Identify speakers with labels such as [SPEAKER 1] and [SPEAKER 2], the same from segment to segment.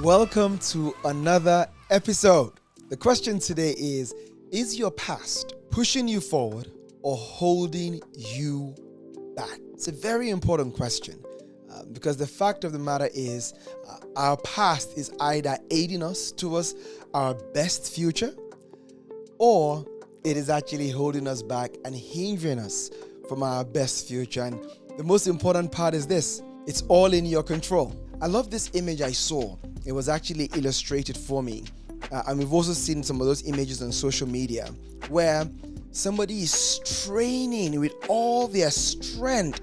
[SPEAKER 1] Welcome to another episode. The question today is your past pushing you forward or holding you back? It's a very important question because the fact of the matter is our past is either aiding us towards our best future or it is actually holding us back and hindering us from our best future. And the most important part is this: it's all in your control. I love this image I saw. It was actually illustrated for me. And we've also seen some of those images on social media where somebody is straining with all their strength,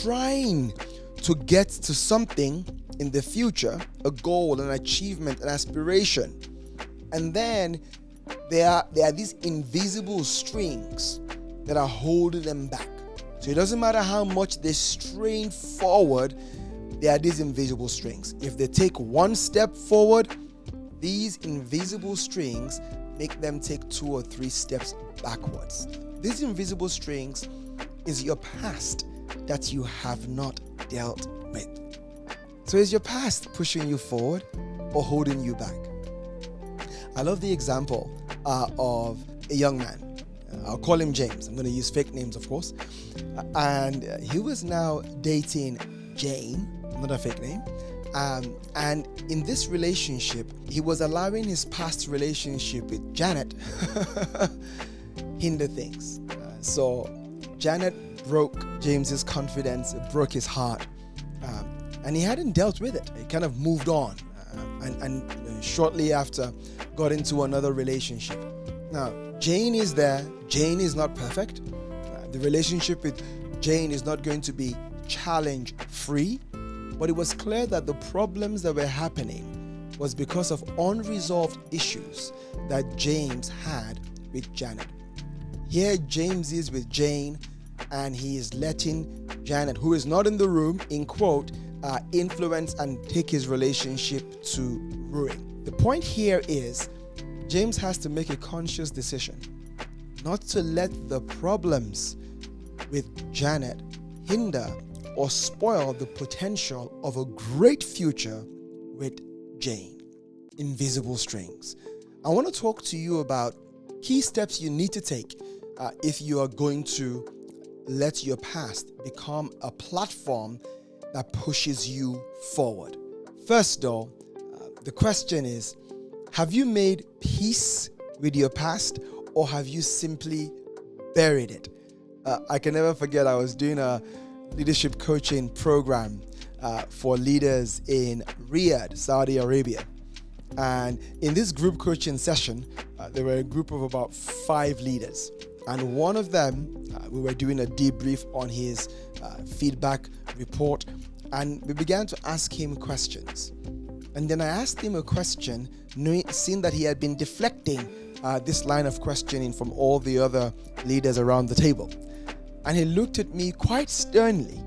[SPEAKER 1] trying to get to something in the future, a goal, an achievement, an aspiration. And then there are these invisible strings that are holding them back. So it doesn't matter how much they strain forward, there are these invisible strings. If they take one step forward, these invisible strings make them take 2 or 3 steps backwards. These invisible strings is your past that you have not dealt with. So is your past pushing you forward or holding you back? I love the example of a young man. I'll call him James. I'm going to use fake names, of course. And he was now dating Jane, not a fake name. And in this relationship, he was allowing his past relationship with Janet hinder things. So Janet broke James's confidence, broke his heart, and he hadn't dealt with it. He kind of moved on, and shortly after got into another relationship. Now, Jane is there. Jane is not perfect. The relationship with Jane is not going to be challenge-free. But it was clear that the problems that were happening was because of unresolved issues that James had with Janet. Here James is with Jane and he is letting Janet, who is not in the room, in quote, influence and take his relationship to ruin. The point here is James has to make a conscious decision not to let the problems with Janet hinder or spoil the potential of a great future with Jane. Invisible strings. I want to talk to you about key steps you need to take if you are going to let your past become a platform that pushes you forward. First though, the question is, have you made peace with your past or have you simply buried it? I can never forget, I was doing a leadership coaching program for leaders in Riyadh, Saudi Arabia. And in this group coaching session, there were a group of about 5 leaders. And one of them, we were doing a debrief on his feedback report. And we began to ask him questions. And then I asked him a question, seeing that he had been deflecting this line of questioning from all the other leaders around the table. And he looked at me quite sternly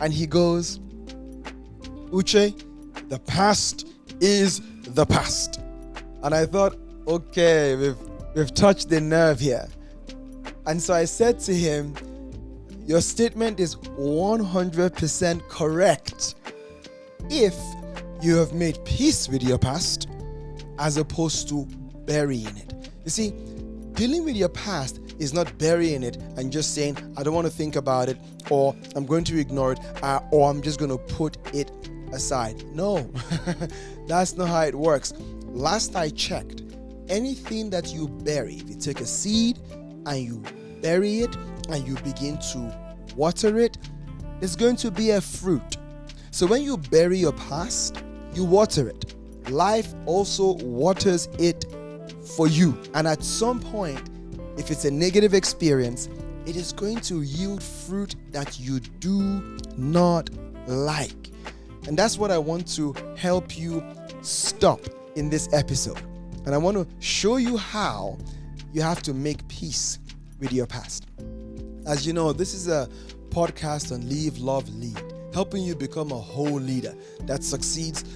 [SPEAKER 1] and he goes, "Uche, the past is the past." And I thought, okay, we've touched the nerve here. And so I said to him, your statement is 100% correct if you have made peace with your past as opposed to burying it. You see, dealing with your past is not burying it and just saying, I don't want to think about it, or I'm going to ignore it, or I'm just going to put it aside. No, that's not how it works. Last I checked, anything that you bury, if you take a seed and you bury it and you begin to water it, it's going to be a fruit. So when you bury your past, you water it. Life also waters it for you. And at some point, if it's a negative experience, it is going to yield fruit that you do not like. And that's what I want to help you stop in this episode. And I want to show you how you have to make peace with your past. As you know, this is a podcast on Live, Love, Lead, helping you become a whole leader that succeeds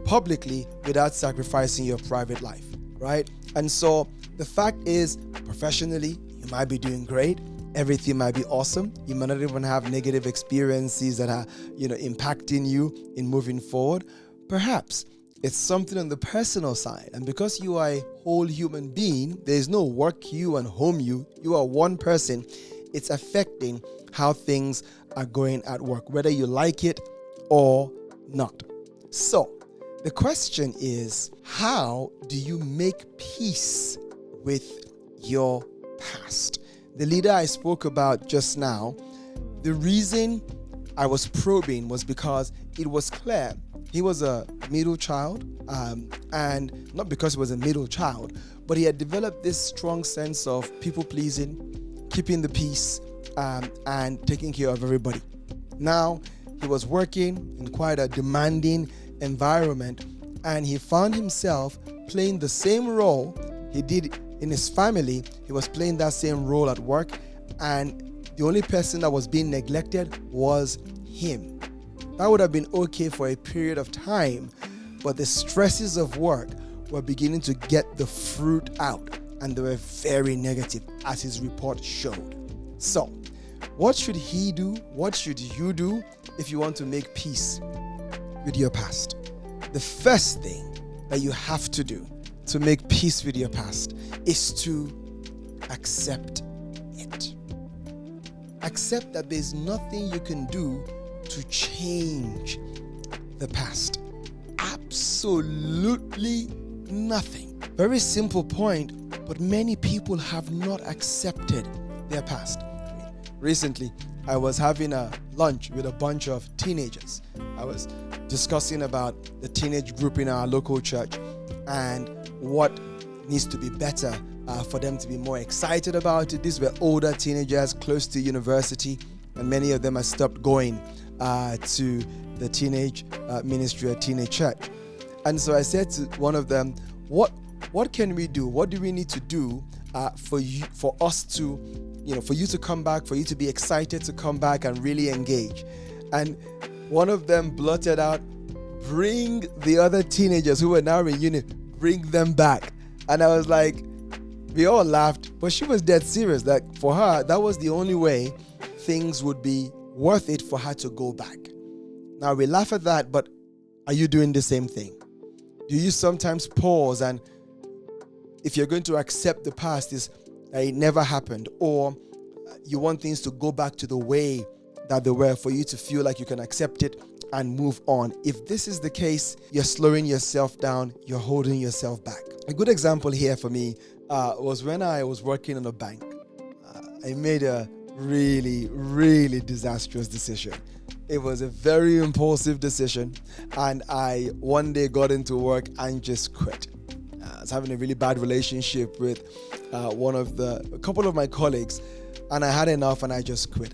[SPEAKER 1] publicly without sacrificing your private life, right? And so the fact is, professionally, you might be doing great. Everything might be awesome. You might not even have negative experiences that are, impacting you in moving forward. Perhaps It's something on the personal side. And because you are a whole human being, there's no work you and home you. You are one person. It's affecting how things are going at work, whether you like it or not. So, the question is, how do you make peace with your past? The leader I spoke about just now, the reason I was probing was because it was clear he was a middle child, and not because he was a middle child, but he had developed this strong sense of people pleasing, keeping the peace, and taking care of everybody. Now, he was working in quite a demanding environment, and he found himself playing the same role he did in his family. He was playing that same role at work, and the only person that was being neglected was him. That would have been okay for a period of time, but the stresses of work were beginning to get the fruit out, and they were very negative, as his report showed. So, what should he do? What should you do if you want to make peace with your past? The first thing that you have to do to make peace with your past is to accept it. Accept that there's nothing you can do to change the past. Absolutely nothing. Very simple point, but many people have not accepted their past. Recently, I was having a lunch with a bunch of teenagers. I was discussing about the teenage group in our local church and what needs to be better for them to be more excited about it. These were older teenagers close to university, and many of them have stopped going to the teenage ministry or teenage church. And so I said to one of them, what can we do? What do we need to do for you to come back, for you to be excited to come back and really engage? And one of them blurted out, bring the other teenagers who were now in uni, bring them back. And I was like, we all laughed, but she was dead serious. Like, for her, that was the only way things would be worth it for her to go back. Now we laugh at that, but are you doing the same thing? Do you sometimes pause, and if you're going to accept the past, is that it never happened, or you want things to go back to the way that they were for you to feel like you can accept it and move on? If this is the case, you're slowing yourself down, you're holding yourself back. A good example here for me was when I was working in a bank. I made a really, really disastrous decision. It was a very impulsive decision, and I one day got into work and just quit. I was having a really bad relationship with a couple of my colleagues, and I had enough and I just quit.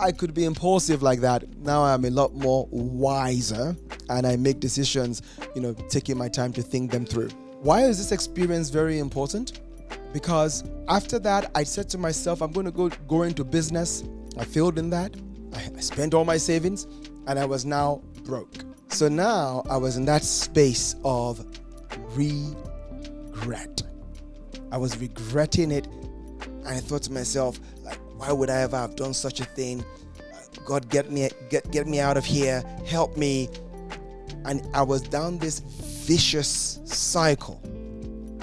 [SPEAKER 1] I could be impulsive like that. Now I'm a lot more wiser, and I make decisions, taking my time to think them through. Why is this experience very important? Because after that, I said to myself, I'm going to go into business. I failed in that. I spent all my savings, and I was now broke. So now I was in that space of regret. I was regretting it, and I thought to myself, like, why would I ever have done such a thing? God, get me out of here. Help me. And I was down this vicious cycle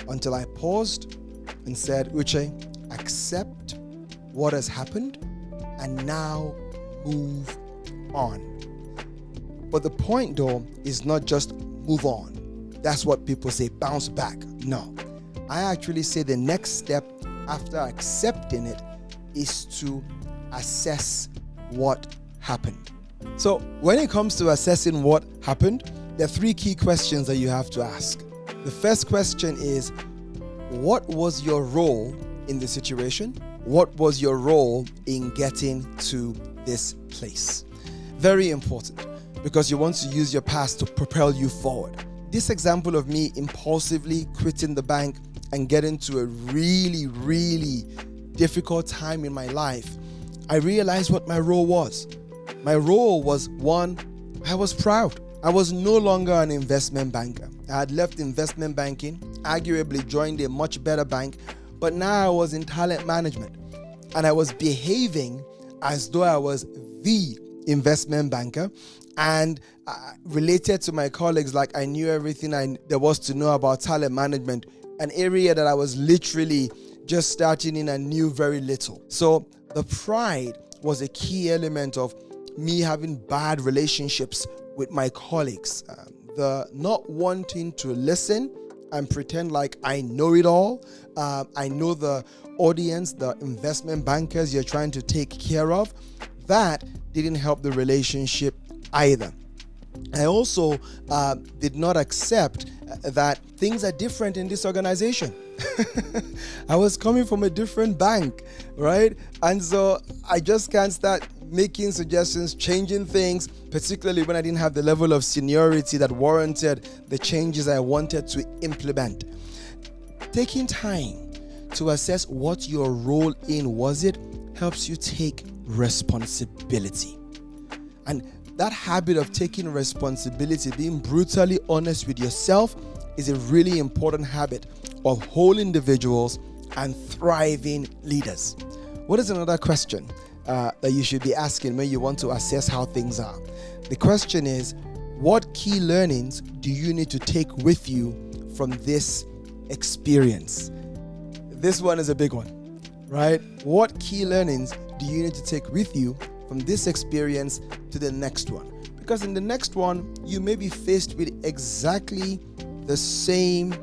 [SPEAKER 1] until I paused and said, Uche, accept what has happened and now move on. But the point, though, is not just move on. That's what people say, bounce back. No. I actually say the next step after accepting it is to assess what happened. So when it comes to assessing what happened, there are three key questions that you have to ask. The first question is, what was your role in the situation? What was your role in getting to this place? Very important, because you want to use your past to propel you forward. This example of me impulsively quitting the bank and getting to a really, really difficult time in my life, I realized what my role was. My role was, one, I was proud. I was no longer an investment banker. I had left investment banking, arguably joined a much better bank, but now I was in talent management, and I was behaving as though I was the investment banker, And related to my colleagues, like I knew everything there was to know about talent management, an area that I was literally just starting in and knew very little. So the pride was a key element of me having bad relationships with my colleagues. The not wanting to listen and pretend like I know it all. I know the audience, the investment bankers you're trying to take care of. That didn't help the relationship either. I also did not accept that things are different in this organization. I was coming from a different bank, right? And so I just can't start making suggestions, changing things, particularly when I didn't have the level of seniority that warranted the changes I wanted to implement. Taking time to assess what your role in was it helps you take responsibility. And that habit of taking responsibility, being brutally honest with yourself, is a really important habit of whole individuals and thriving leaders. What is another question that you should be asking when you want to assess how things are? The question is, what key learnings do you need to take with you from this experience? This one is a big one, right? What key learnings do you need to take with you from this experience to the next one? Because in the next one, you may be faced with exactly the same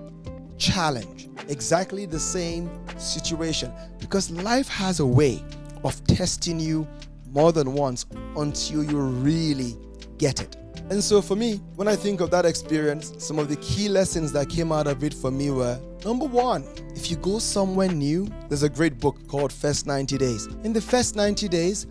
[SPEAKER 1] challenge, exactly the same situation, because life has a way of testing you more than once until you really get it. And so for me, when I think of that experience, some of the key lessons that came out of it for me were, number one, if you go somewhere new, there's a great book called First 90 Days. In the first 90 days,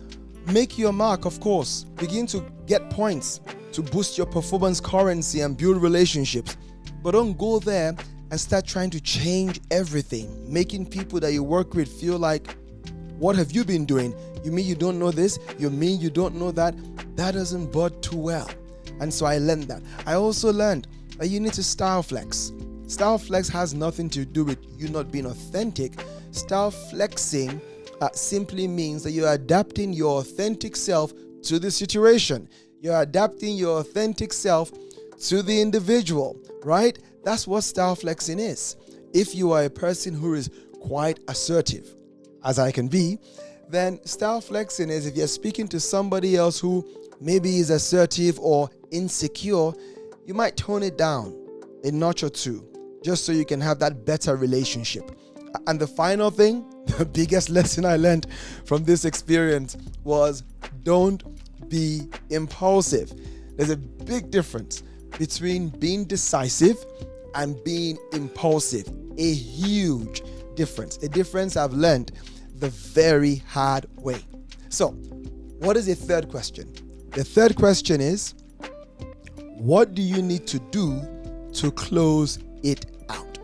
[SPEAKER 1] make your mark, of course. Begin to get points to boost your performance currency and build relationships. But don't go there and start trying to change everything, making people that you work with feel like, what have you been doing? You mean you don't know this? You mean you don't know that? That doesn't bode too well. And so I learned that. I also learned that you need to style flex. Style flex has nothing to do with you not being authentic. Style flexing simply means that you're adapting your authentic self to the situation. You're adapting your authentic self to the individual, right? That's what style flexing is. If you are a person who is quite assertive, as I can be, then style flexing is if you're speaking to somebody else who maybe is assertive or insecure, you might tone it down a notch or two just so you can have that better relationship. And the final thing, the biggest lesson I learned from this experience was don't be impulsive. There's a big difference between being decisive and being impulsive. A huge difference. A difference I've learned the very hard way. So, what is the third question? The third question is, what do you need to do to close it out?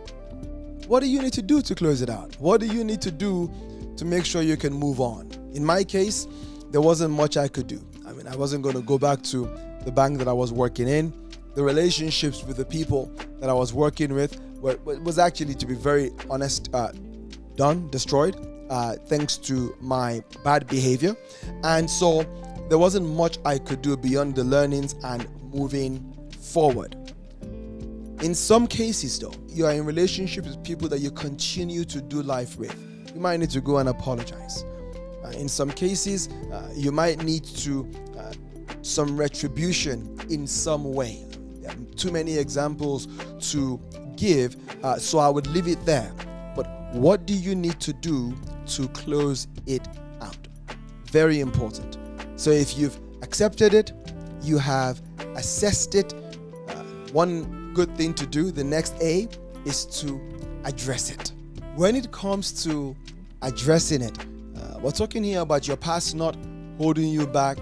[SPEAKER 1] What do you need to do to close it out? What do you need to do to make sure you can move on? In my case, there wasn't much I could do. I wasn't going to go back to the bank that I was working in. The relationships with the people that I was working with was actually, to be very honest, destroyed, thanks to my bad behavior. And so there wasn't much I could do beyond the learnings and moving forward. In some cases, though, you are in relationships with people that you continue to do life with. You might need to go and apologize. In some cases, you might need to some retribution in some way. There are too many examples to give, so I would leave it there. But what do you need to do to close it out? Very important. So if you've accepted it, you have assessed it, one good thing to do, the next A, is to address it. When it comes to addressing it, we're talking here about your past not holding you back,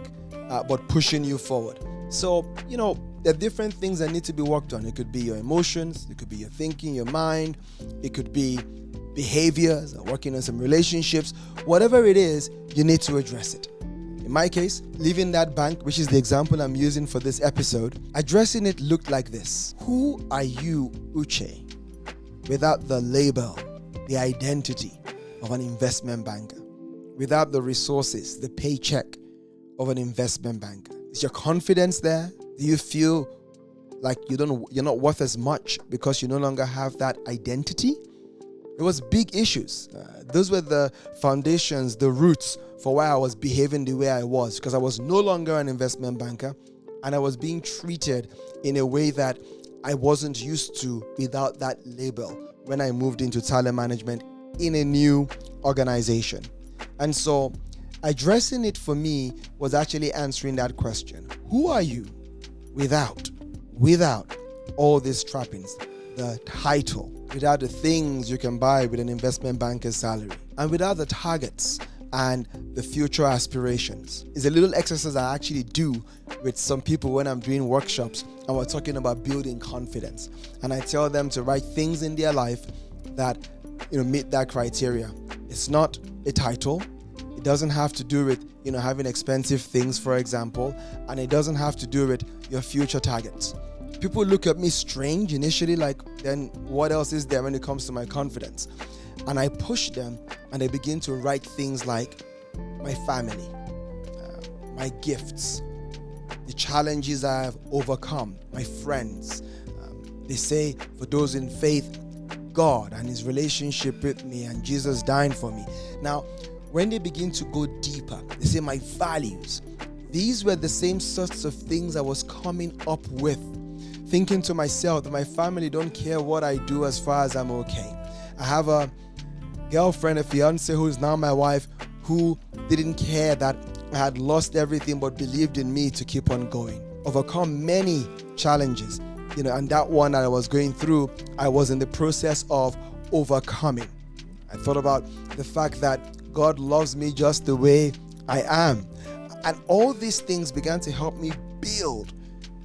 [SPEAKER 1] but pushing you forward. So, there are different things that need to be worked on. It could be your emotions, it could be your thinking, your mind, it could be behaviors, working on some relationships. Whatever it is, you need to address it. In my case, leaving that bank, which is the example I'm using for this episode, addressing it looked like this. Who are you, Uche, without the label, the identity of an investment banker, without the resources, the paycheck of an investment banker? Is your confidence there? Do you feel like you're not worth as much because you no longer have that identity? It was big issues. Those were the foundations, the roots for why I was behaving the way I was, because I was no longer an investment banker and I was being treated in a way that I wasn't used to without that label when I moved into talent management in a new organization. And so addressing it for me was actually answering that question. Who are you without all these trappings, the title, without the things you can buy with an investment banker's salary, and without the targets and the future aspirations? It's a little exercise I actually do with some people when I'm doing workshops and we're talking about building confidence. And I tell them to write things in their life that meet that criteria. It's not a title. It doesn't have to do with having expensive things, for example, and it doesn't have to do with your future targets. People look at me strange initially, like, then what else is there when it comes to my confidence? And I push them and they begin to write things like my family, my gifts, the challenges I've overcome, my friends. They say, for those in faith, God and his relationship with me and Jesus dying for me. Now, when they begin to go deeper, they say my values. These were the same sorts of things I was coming up with, thinking to myself that my family don't care what I do as far as I'm okay. I have a girlfriend, a fiance who is now my wife, who didn't care that I had lost everything but believed in me to keep on going. Overcome many challenges, and that one that I was going through, I was in the process of overcoming. I thought about the fact that God loves me just the way I am. And all these things began to help me build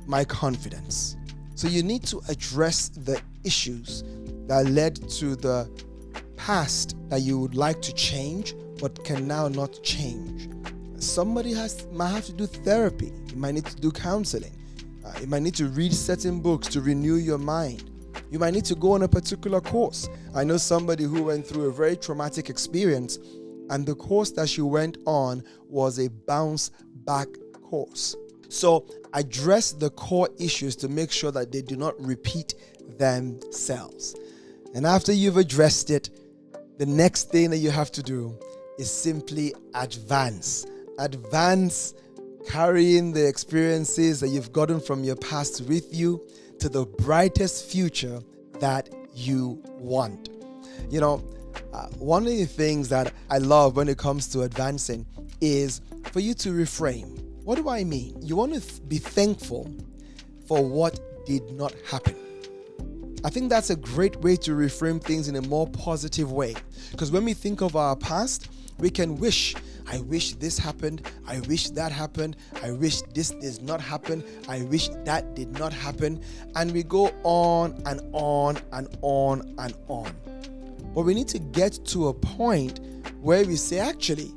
[SPEAKER 1] my confidence. So you need to address the issues that led to the past that you would like to change but can now not change. Somebody might have to do therapy. You might need to do counseling. You might need to read certain books to renew your mind. You might need to go on a particular course. I know somebody who went through a very traumatic experience, and the course that she went on was a bounce back course. So address the core issues to make sure that they do not repeat themselves. And after you've addressed it, the next thing that you have to do is simply advance. Advance, carrying the experiences that you've gotten from your past with you to the brightest future that you want. One of the things that I love when it comes to advancing is for you to reframe. What do I mean? You want to be thankful for what did not happen. I think that's a great way to reframe things in a more positive way. Because when we think of our past, we can wish, I wish this happened, I wish that happened, I wish this did not happen, I wish that did not happen. And we go on and on and on and on. But we need to get to a point where we say, actually,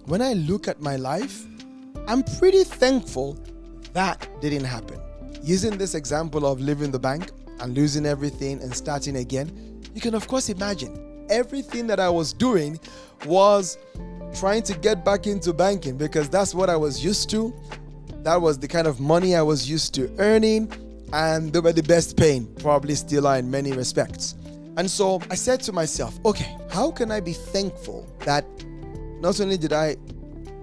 [SPEAKER 1] when I look at my life, I'm pretty thankful that didn't happen. Using this example of leaving the bank and losing everything and starting again, you can of course imagine everything that I was doing was trying to get back into banking because that's what I was used to. That was the kind of money I was used to earning, and they were the best paying, probably still are in many respects. And so I said to myself, okay, how can I be thankful that not only did I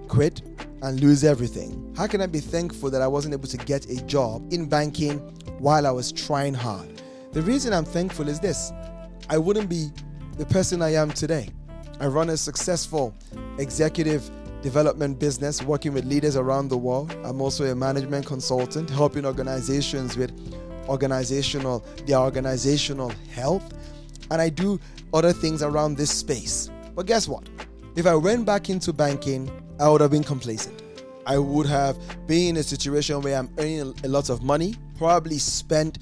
[SPEAKER 1] quit and lose everything, how can I be thankful that I wasn't able to get a job in banking while I was trying hard? The reason I'm thankful is this: I wouldn't be the person I am today. I run a successful executive development business working with leaders around the world. I'm also a management consultant helping organizations with their organizational health. And I do other things around this space. But guess what? If I went back into banking, I would have been complacent. I would have been in a situation where I'm earning a lot of money, probably spent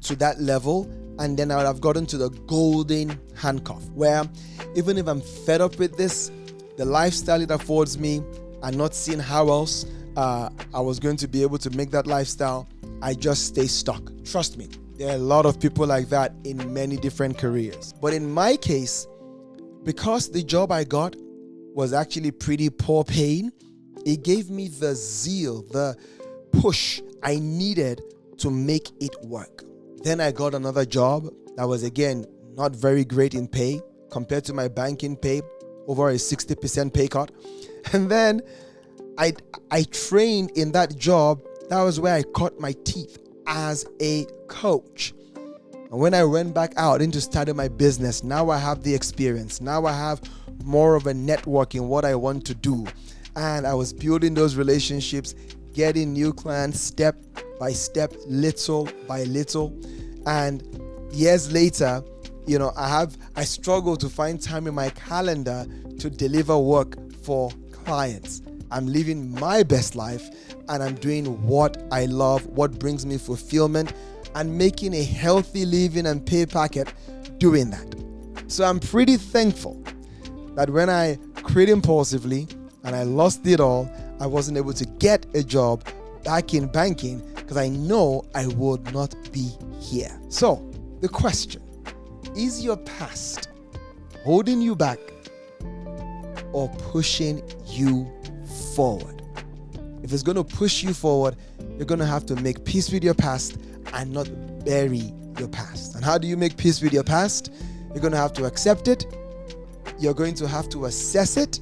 [SPEAKER 1] to that level, and then I would have gotten to the golden handcuff, where even if I'm fed up with this, the lifestyle it affords me, and not seeing how else I was going to be able to make that lifestyle, I just stay stuck. Trust me, there are a lot of people like that in many different careers. But in my case, because the job I got was actually pretty poor paying, it gave me the zeal, the push I needed to make it work. Then I got another job that was, again, not very great in pay compared to my banking pay, over a 60% pay cut. And then I trained in that job. That was where I cut my teeth as a coach. And when I went back out into starting my business, now I have the experience. Now I have more of a network in what I want to do. And I was building those relationships, getting new clients step by step, little by little. And years later, I struggle to find time in my calendar to deliver work for clients. I'm living my best life and I'm doing what I love, what brings me fulfillment, and making a healthy living and pay packet doing that. So I'm pretty thankful that when I quit impulsively and I lost it all, I wasn't able to get a job back in banking because I know I would not be here. So the question, is your past holding you back or pushing you forward? If it's going to push you forward, you're going to have to make peace with your past and not bury your past. And how do you make peace with your past? You're going to have to accept it. You're going to have to assess it.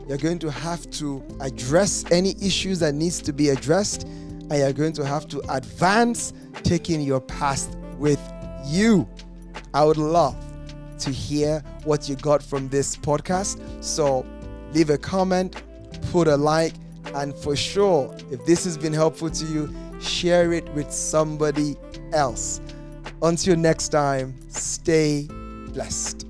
[SPEAKER 1] You're going to have to address any issues that needs to be addressed. And you're going to have to advance taking your past with you. I would love to hear what you got from this podcast. So leave a comment, put a like, and for sure, if this has been helpful to you, share it with somebody else. Until next time, stay blessed.